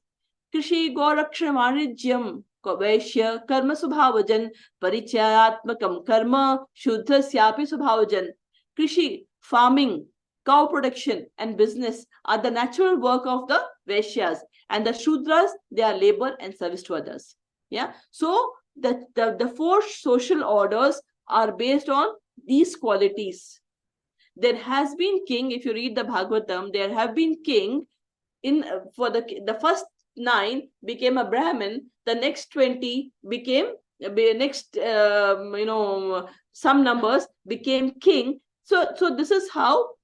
Krishi Gorakshamanijyam Vaishya Karma Subhavajan Parichayatmakam Karma Shuddha Syapi Subhavajan. Krishi, farming, cow production, and business are the natural work of the Vaishyas. And the Shudras, they are labor and service to others. Yeah. So the 4 social orders are based on these qualities. There has been king, if you read the Bhagavatam, there have been king for the first 9 became a Brahmin, the next 20 became some numbers became king. So this is how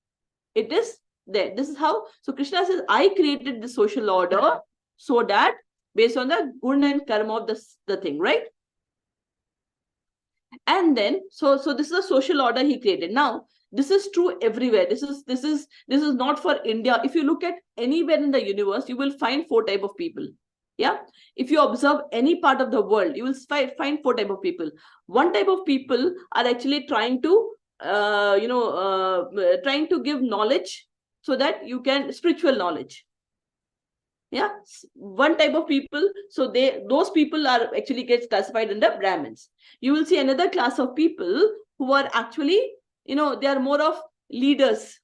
it is there. This is how. So Krishna says, I created the social order so that based on the guna and karma of the thing, right? And then so this is a social order he created. Now this is true everywhere. This is not for India. If you look at anywhere in the universe, you will find 4 types of people. Yeah. If you observe any part of the world, you will find 4 types of people. One type of people are actually trying to give knowledge so that you can spiritual knowledge. Yeah. One type of people. So those people are actually gets classified under Brahmins. You will see another class of people who are actually, they are more of leaders.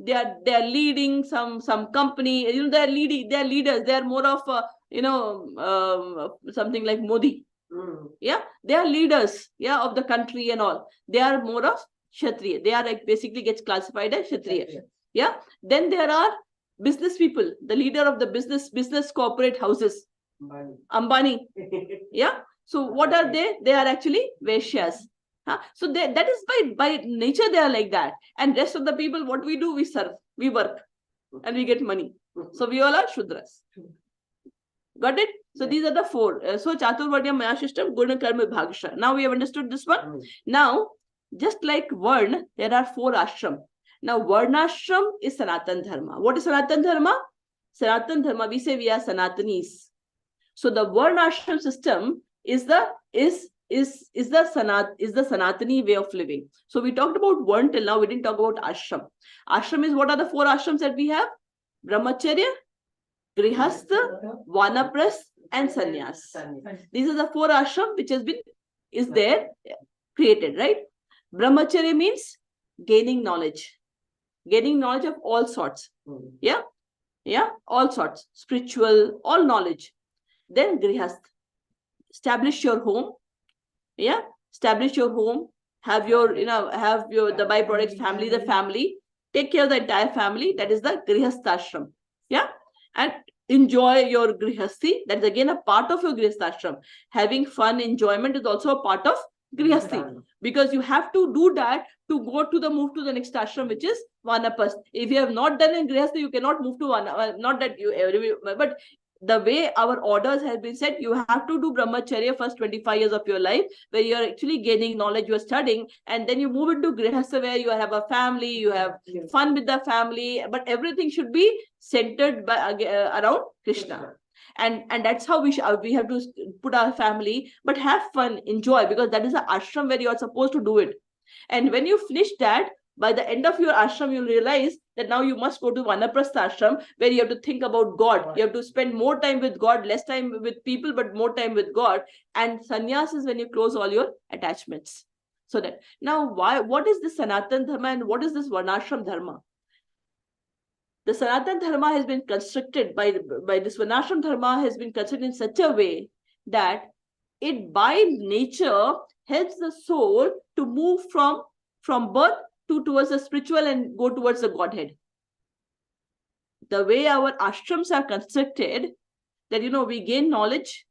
they are leading some company, they are leaders, they are more of something like Modi. Yeah, they are leaders, of the country and all. They are more of Kshatriya. They are like basically gets classified as Kshatriya. Yeah. Then there are business people, the leader of the business corporate houses, Ambani. Yeah. So what are they? They are actually Vaishyas. So that is by nature they are like that. And rest of the people, what we do, we serve, we work, and we get money. So we all are Shudras. Got it? So these are the four. So Chaturvarnya Maya system, Guna Karma Bhagasha. Now we have understood this one. Now, just like Varna, there are 4 ashram. Now Varnashram is Sanatan Dharma. What is Sanatan Dharma? Sanatan Dharma, we say we are Sanatanis. So the Varnashram system is the Sanatani way of living. So we talked about Varna till now, we didn't talk about ashram. Ashram is, what are the 4 ashrams that we have? Brahmacharya, Grihastha, Vanaprastha, and Sannyas. These are the 4 ashram which is there, created, right? Brahmacharya means gaining knowledge of all sorts. Yeah, all sorts, spiritual, all knowledge. Then Grihastha, establish your home. Yeah, establish your home, have your the byproducts, the family, take care of the entire family. That is the Grihasthashram. Yeah, and enjoy your Grihasthi. That is again a part of your Grihasthashram. Having fun, enjoyment is also a part of Grihasthi, because you have to do that to move to the next ashram, which is Vanaprastha. If you have not done in Grihasthi, you cannot move to Vanaprastha. Not that but the way our orders have been set, you have to do Brahmacharya first 25 years of your life, where you are actually gaining knowledge, you are studying, and then you move into Grihastha, where you have a family, you have fun with the family, but everything should be centered around Krishna. And that's how we have to put our family, but have fun, enjoy, because that is the ashram where you are supposed to do it. And when you finish that, by the end of your ashram, you'll realize that now you must go to Vanaprastha ashram, where you have to think about God. You have to spend more time with God, less time with people, but more time with God. And sannyas is when you close all your attachments. So that now, what is this Sanatan Dharma and what is this Varnashram Dharma? The Sanatan Dharma has been constructed by this Varnashram Dharma has been constructed in such a way that it by nature helps the soul to move from birth towards the spiritual and go towards the Godhead. The way our ashrams are constructed, that we gain knowledge,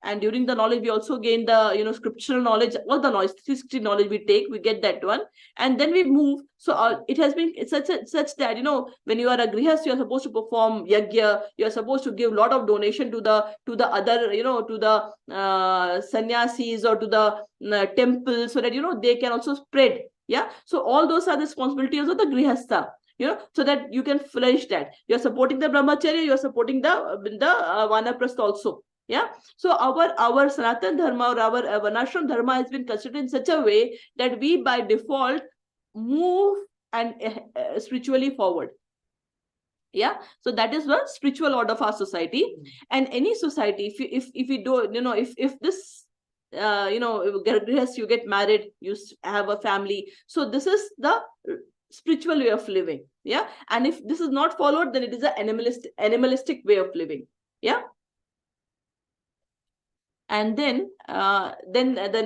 and during the knowledge we also gain the scriptural knowledge, all the knowledge, 360 knowledge we take, we get that one, and then we move. So it has been such that when you are a grihast, you are supposed to perform yajna, you are supposed to give a lot of donation to the other to the sannyasis or to the temples, so that they can also spread. Yeah, so all those are the responsibilities of the grihastha, so that you can flourish that. You are supporting the brahmacharya, you are supporting the vanaprastha also. Yeah, so our Sanatan Dharma or our Varnashram Dharma has been considered in such a way that we by default move and spiritually forward. Yeah, so that is the spiritual order of our society. And any society, if we do, if this you get married, you have a family, so this is the spiritual way of living. Yeah, and if this is not followed, then it is an animalistic way of living. Yeah. And then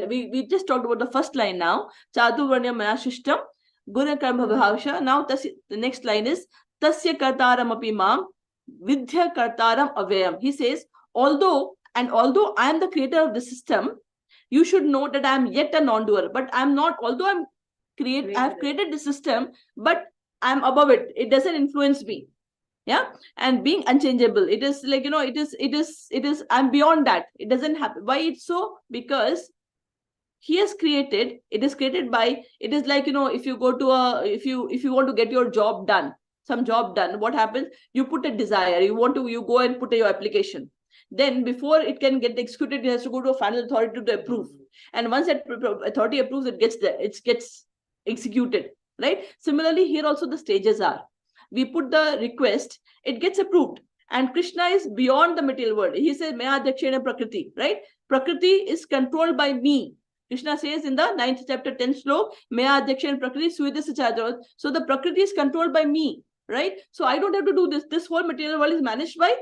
we just talked about the first line now. Chaturvarnya Maya Shishtam, Guna Karma Bhavasha. Now the next line is Tasya Kartaram Api Mam, Vidya Kartaram Avayam. He says, although I am the creator of the system, you should know that I am yet a non-doer. But I am not, although I have created the system, but I am above it. It doesn't influence me. Yeah, and being unchangeable, it is like it is I'm beyond that. It doesn't happen. Why it's so? Because he has created, it is created by, it is like if you go to if you want to get your job done, some job done, what happens? You put a desire, you go and put your application. Then before it can get executed, it has to go to a final authority to approve. And once that authority approves, it gets executed, right? Similarly, here also the stages are. We put the request, it gets approved. And Krishna is beyond the material world. He says, Maya Dakshina Prakriti, right? Prakriti is controlled by me. Krishna says in the 9th chapter, 10th slok, Maya Adhyakshan Prakriti Suvidasa Chadra. So the Prakriti is controlled by me, right? So I don't have to do this. This whole material world is managed by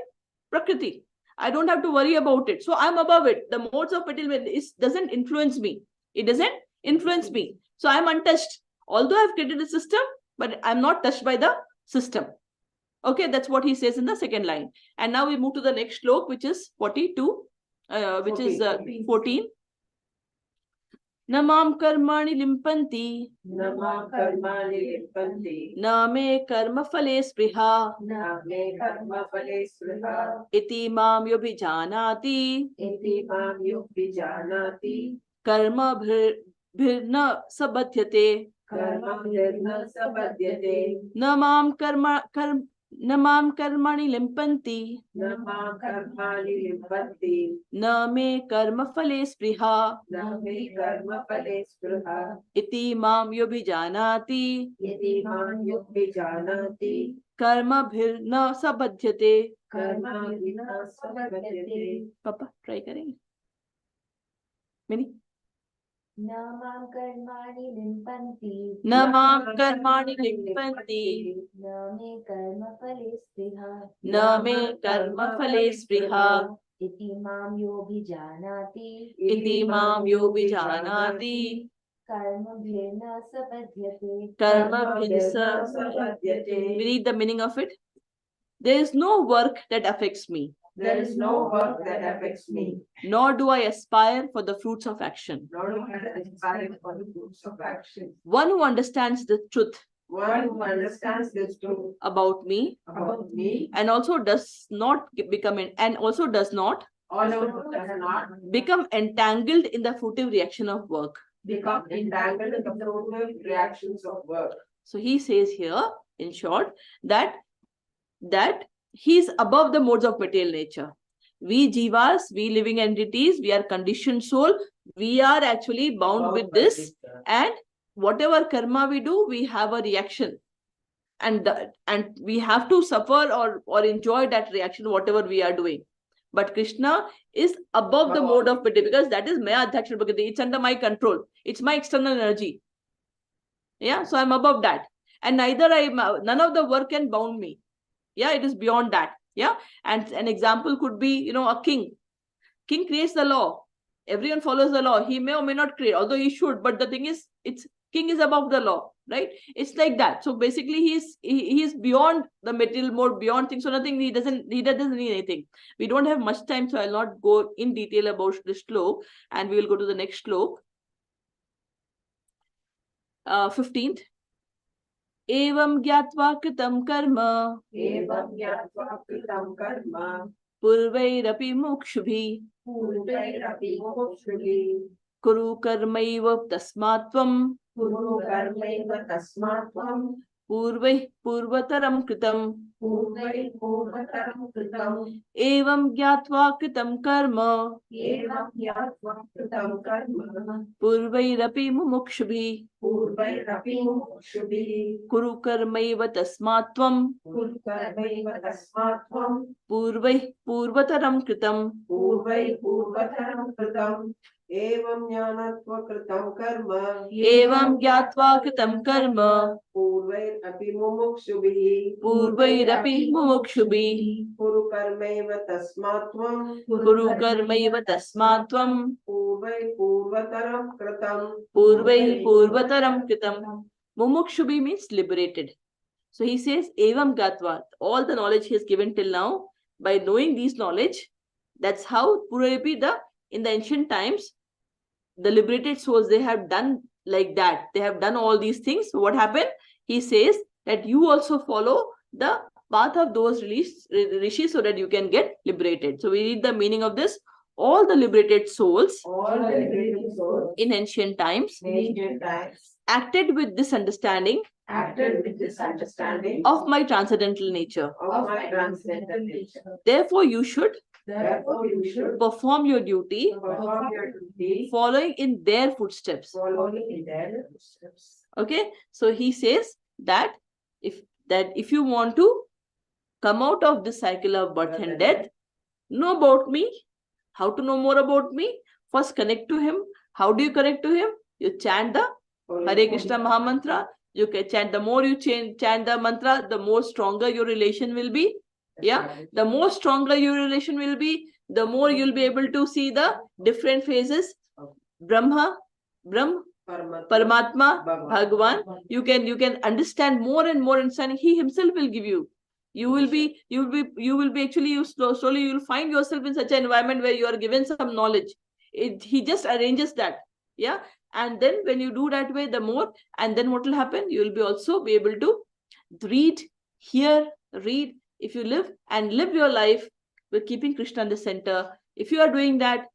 Prakriti. I don't have to worry about it. So I'm above it. The modes of material doesn't influence me. It doesn't influence me. So I'm untouched. Although I've created a system, but I'm not touched by the system. Okay, that's what he says in the second line. And now we move to the next slok, which is 42, which is 14. Namam karmani limpanti, Nama karmani limpanti, na me karma phale spriha, na me karma phale spriha, iti mam yobhijanati, iti mam yubhijanati, karma bhirna sabadhyate, karma nirna sabhadyate, namam karmani limpanti, nama karmani limpanti, na me karma phale spriha, na me karma phale spriha, iti mam yobhijanati, iti mam yubhijanati, karma bhirna sabadhyate. karma nirna sabhadyate. Papa, try करेंगे. Mini. Namam karmani limpanti. Namam karmani limpanti, Name karma phale spriha. na me karma phale spriha, Iti mam yobhijanati. iti mam yobhijanati, Karma bhirna sabhadyate. karma bhinsa sabhadyate. We read the meaning of it. There is no work that affects me, There is no work that affects me, nor do I aspire for the fruits of action. nor do I aspire for the fruits of action. One who understands the truth One who understands this truth about me about me and also does not become also does not also does not become entangled in the fruitive reaction of work. become entangled in the fruitive reactions of work. So he says here, in short, that he is above the modes of material nature. We jivas, we living entities, we are conditioned soul. We are actually bound with this, and whatever karma we do, we have a reaction, and we have to suffer or enjoy that reaction, whatever we are doing. But Krishna is above the mode of piti, because that is Maya Adhyaksha Prakriti. It's under my control. It's my external energy. Yeah, so I'm above that, and none of the work can bound me. Yeah, it is beyond that. Yeah, and an example could be, a king. King creates the law. Everyone follows the law. He may or may not create, although he should. But the thing is, king is above the law, right? It's like that. So basically, he is beyond the material mode, beyond things. So nothing. He doesn't need anything. We don't have much time, so I'll not go in detail about this slok, and we will go to the next slok. 15th. Evam gyatva kritam karma, Evam gyatva kritam karma, purvairapi mokshubhi, purvairapi mokshubhi, kuru karmaiva tasmatvam, kuru karmaiva tasmatvam, purvataram kritam. purvai purvataram kritam, Evam gyatva kritam karma, evam gyatva kritam karma, purvairapi mokshubhi, purvairapi mokshubhi, kuru karmaiva tasmatvam, kuru karmaiva tasmatvam, purvataram kritam. purvai purvataram kritam, evam jnanatva kritam karma, Evam gyatva kritam karma, purvairapi mumukshubhi, purvairapi mokshubhi, kuru karmaiva tasmatvam, kuru karmaiva tasmatvam, purvai purvataram kritam, purvataram kritam. Mumukshubhi means liberated. So he says, Evam Gatva, all the knowledge he has given till now, by knowing these knowledge, that's how Purapi, in the ancient times, the liberated souls, they have done like that. They have done all these things. So what happened? He says that you also follow the path of those rishis so that you can get liberated. So we read the meaning of this. All the liberated souls all the liberated souls in ancient times in ancient times acted with this understanding acted with this understanding of my transcendental nature. of my transcendental nature. Therefore, you should Therefore, you should perform your duty perform your duty, following in their footsteps. following in their footsteps. Okay, so he says that if you want to come out of this cycle of birth and death, know about me. How to know more about me? First, connect to him, How do you connect to him? You chant the Hare Krishna Mahamantra. You can chant. The more you chant the mantra, the more stronger your relation will be. Yeah, the more stronger your relation will be, the more you'll be able to see the different phases. Brahma, Brahm, Paramatma, Bhagavan. You can understand more and more understanding. He himself will give you. You will be actually, slowly you will find yourself in such an environment where you are given some knowledge. He just arranges that. Yeah. And then when you do that way, the more, and then what will happen? You will be also be able to read, hear, read. If you live and live your life with keeping Krishna in the center, if you are doing that,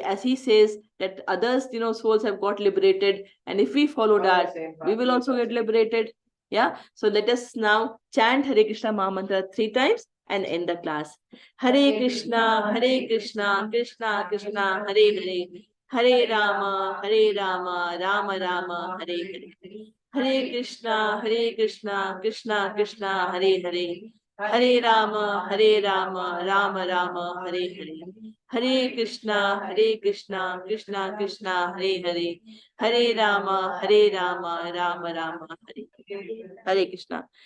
as he says that others, souls have got liberated, and if we follow that, we will also get liberated. Yeah. So let us now chant Hare Krishna Mahamantra 3 times and end the class. Hare Krishna, Krishna Krishna, Hare Hare, Hare Rama, Rama Rama, Hare Hare. Hare Krishna, Krishna Krishna, Hare Hare, Hare Rama, Rama Rama, Hare Hare. Hare Krishna, Krishna Krishna, Hare Hare, Hare Rama, Rama Rama, Hare Hare. Hare Krishna.